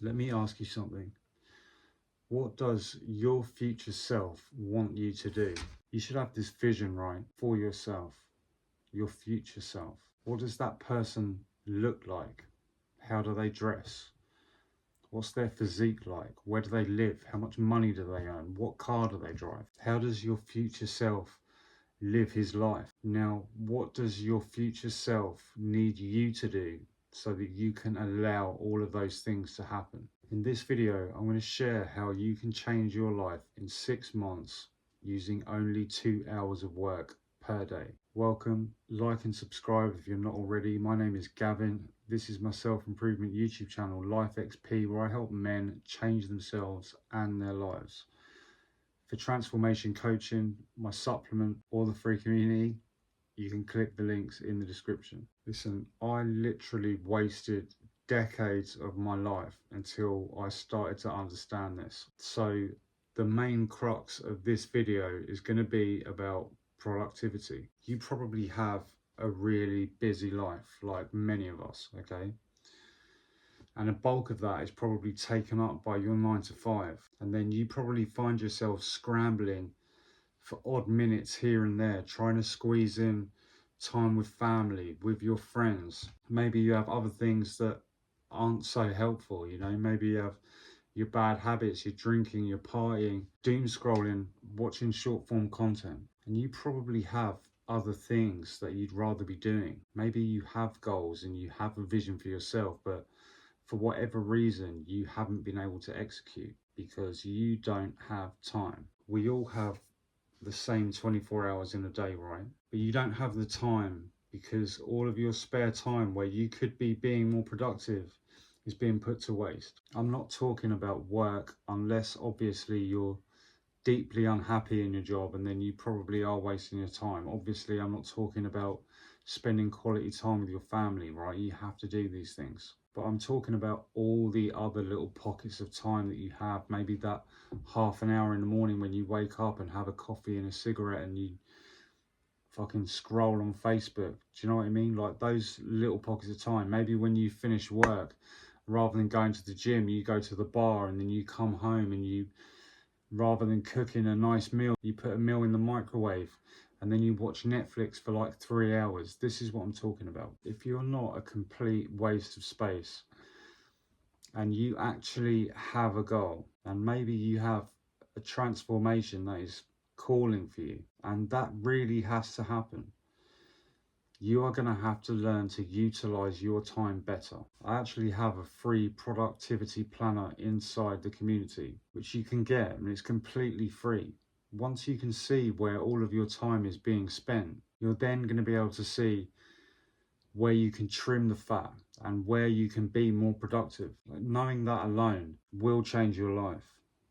Let me ask you something. What does your future self want you to do? You should have this vision, right, for yourself, your future self. What does that person look like? How do they dress? What's their physique like? Where do they live? How much money do they earn? What car do they drive? How does your future self live his life? Now, what does your future self need you to do so that you can allow all of those things to happen? In this video, I'm going to share how you can change your life in 6 months using only 2 hours of work per day. Welcome, like and subscribe if you're not already. My name is Gavin. This is my self-improvement YouTube channel, L.F.G, where I help men change themselves and their lives. For transformation coaching, my supplement, or the free community, you can click the links in the description. Listen, I literally wasted decades of my life until I started to understand this. So the main crux of this video is going to be about productivity. You probably have a really busy life, like many of us, okay? And a bulk of that is probably taken up by your 9 to 5. And then you probably find yourself scrambling for odd minutes here and there, trying to squeeze in time with family, with your friends. Maybe you have other things that aren't so helpful, you know, maybe you have your bad habits, you're drinking, you're partying, doom scrolling, watching short form content. And you probably have other things that you'd rather be doing. Maybe you have goals and you have a vision for yourself, but for whatever reason, you haven't been able to execute because you don't have time. We all have the same 24 hours in a day, right? But you don't have the time because all of your spare time where you could be being more productive is being put to waste. I'm not talking about work unless obviously you're deeply unhappy in your job and then you probably are wasting your time. Obviously, I'm not talking about spending quality time with your family, right? You have to do these things. But I'm talking about all the other little pockets of time that you have. Maybe that half an hour in the morning when you wake up and have a coffee and a cigarette and you fucking scroll on Facebook. Do you know what I mean? Like those little pockets of time. Maybe when you finish work, rather than going to the gym, you go to the bar and then you come home and you, rather than cooking a nice meal, you put a meal in the microwave and then you watch Netflix for like 3 hours. This is what I'm talking about. If you're not a complete waste of space and you actually have a goal and maybe you have a transformation that is calling for you, and that really has to happen, you are going to have to learn to utilize your time better. I actually have a free productivity planner inside the community, which you can get, and it's completely free. Once you can see where all of your time is being spent, you're then going to be able to see where you can trim the fat and where you can be more productive. Like, knowing that alone will change your life.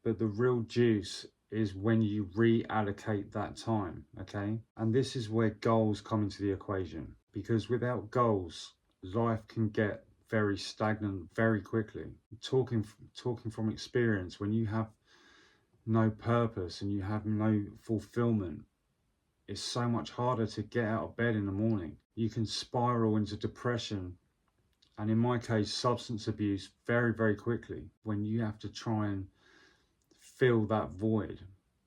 But the real juice is when you reallocate that time, okay? And this is where goals come into the equation, because without goals, life can get very stagnant very quickly. Talking from experience, when you have no purpose and you have no fulfillment, it's so much harder to get out of bed in the morning. You can spiral into depression and, in my case, substance abuse very, very quickly when you have to try and fill that void,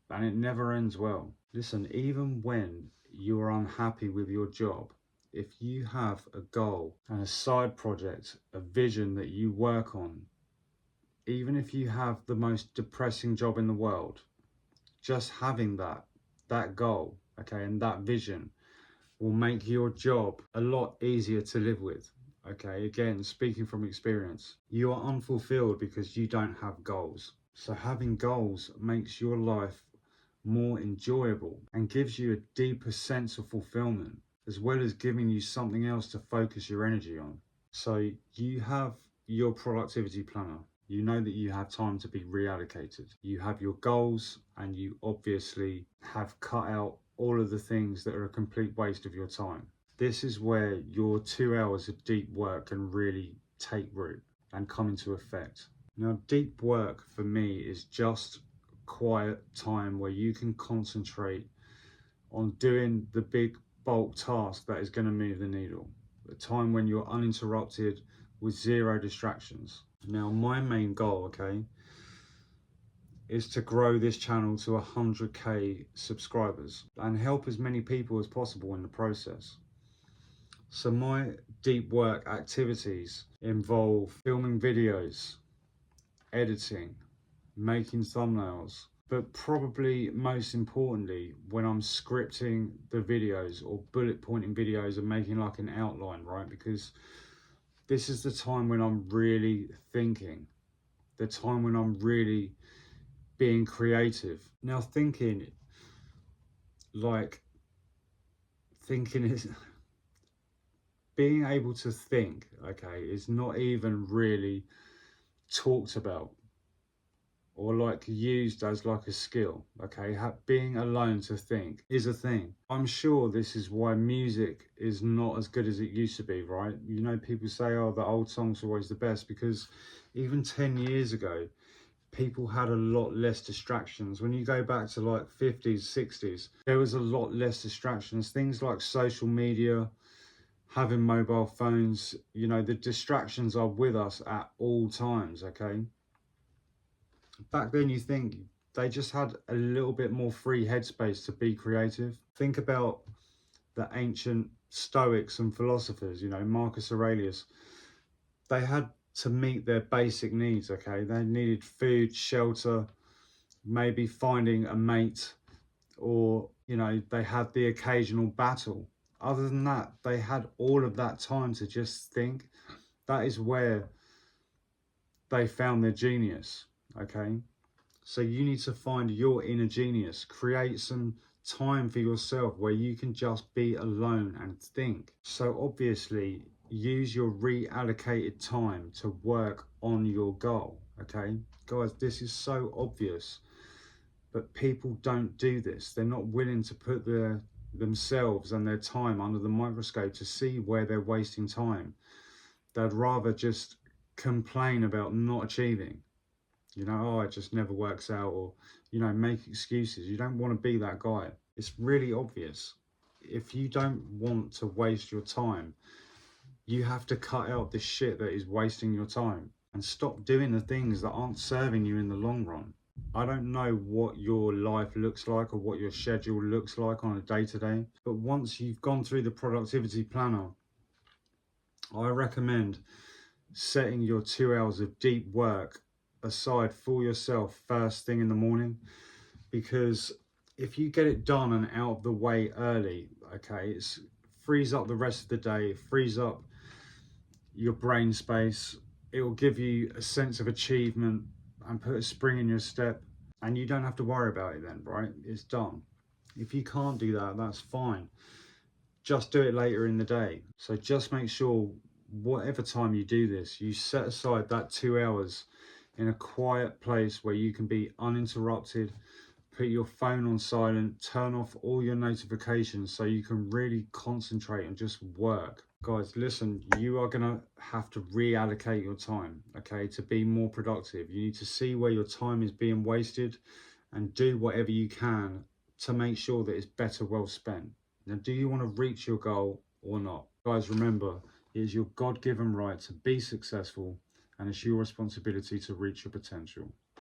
and it never ends well. Listen, even when you're unhappy with your job, if you have a goal and a side project, a vision that you work on, even if you have the most depressing job in the world, just having that goal, okay, and that vision will make your job a lot easier to live with. Okay, again, speaking from experience, you are unfulfilled because you don't have goals. So having goals makes your life more enjoyable and gives you a deeper sense of fulfillment, as well as giving you something else to focus your energy on. So you have your productivity planner. You know that you have time to be reallocated. You have your goals, and you obviously have cut out all of the things that are a complete waste of your time. This is where your 2 hours of deep work can really take root and come into effect. Now, deep work for me is just quiet time where you can concentrate on doing the big bulk task that is going to move the needle. A time when you're uninterrupted with zero distractions. Now, my main goal, okay, is to grow this channel to 100k subscribers and help as many people as possible in the process. So my deep work activities involve filming videos, editing, making thumbnails, but probably most importantly, when I'm scripting the videos or bullet pointing videos and making like an outline, right? Because this is the time when I'm really thinking, the time when I'm really being creative. Now like thinking is being able to think, okay, is not even really talked about or like used as like a skill, okay? Being alone to think is a thing. I'm sure this is why music is not as good as it used to be, right? You know, people say, oh, the old songs are always the best, because even 10 years ago, people had a lot less distractions. When you go back to like 50s, 60s, there was a lot less distractions. Things like social media, having mobile phones, you know, the distractions are with us at all times, okay? Back then, you think they just had a little bit more free headspace to be creative. Think about the ancient Stoics and philosophers, you know, Marcus Aurelius. They had to meet their basic needs, okay? They needed food, shelter, maybe finding a mate, or, you know, they had the occasional battle. Other than that, they had all of that time to just think. That is where they found their genius, okay? So you need to find your inner genius. Create some time for yourself where you can just be alone and think. So obviously, use your reallocated time to work on your goal, okay? Guys, this is so obvious, but people don't do this. They're not willing to put themselves and their time under the microscope to see where they're wasting time. They'd rather just complain about not achieving. You know, oh, it just never works out, or, you know, make excuses. You don't want to be that guy. It's really obvious. If you don't want to waste your time, you have to cut out the shit that is wasting your time and stop doing the things that aren't serving you in the long run. I don't know what your life looks like or what your schedule looks like on a day-to-day, but once you've gone through the productivity planner, I recommend setting your 2 hours of deep work aside for yourself first thing in the morning, because if you get it done and out of the way early, okay, it frees up the rest of the day, it frees up your brain space, it will give you a sense of achievement and put a spring in your step, and you don't have to worry about it then, right? It's done. If you can't do that, that's fine. Just do it later in the day. So just make sure whatever time you do this, you set aside that 2 hours in a quiet place where you can be uninterrupted. Put your phone on silent, turn off all your notifications so you can really concentrate and just work. Guys, listen, you are gonna have to reallocate your time, okay, to be more productive. You need to see where your time is being wasted and do whatever you can to make sure that it's better well spent. Now, do you want to reach your goal or not? Guys, remember, it is your God-given right to be successful, and it's your responsibility to reach your potential.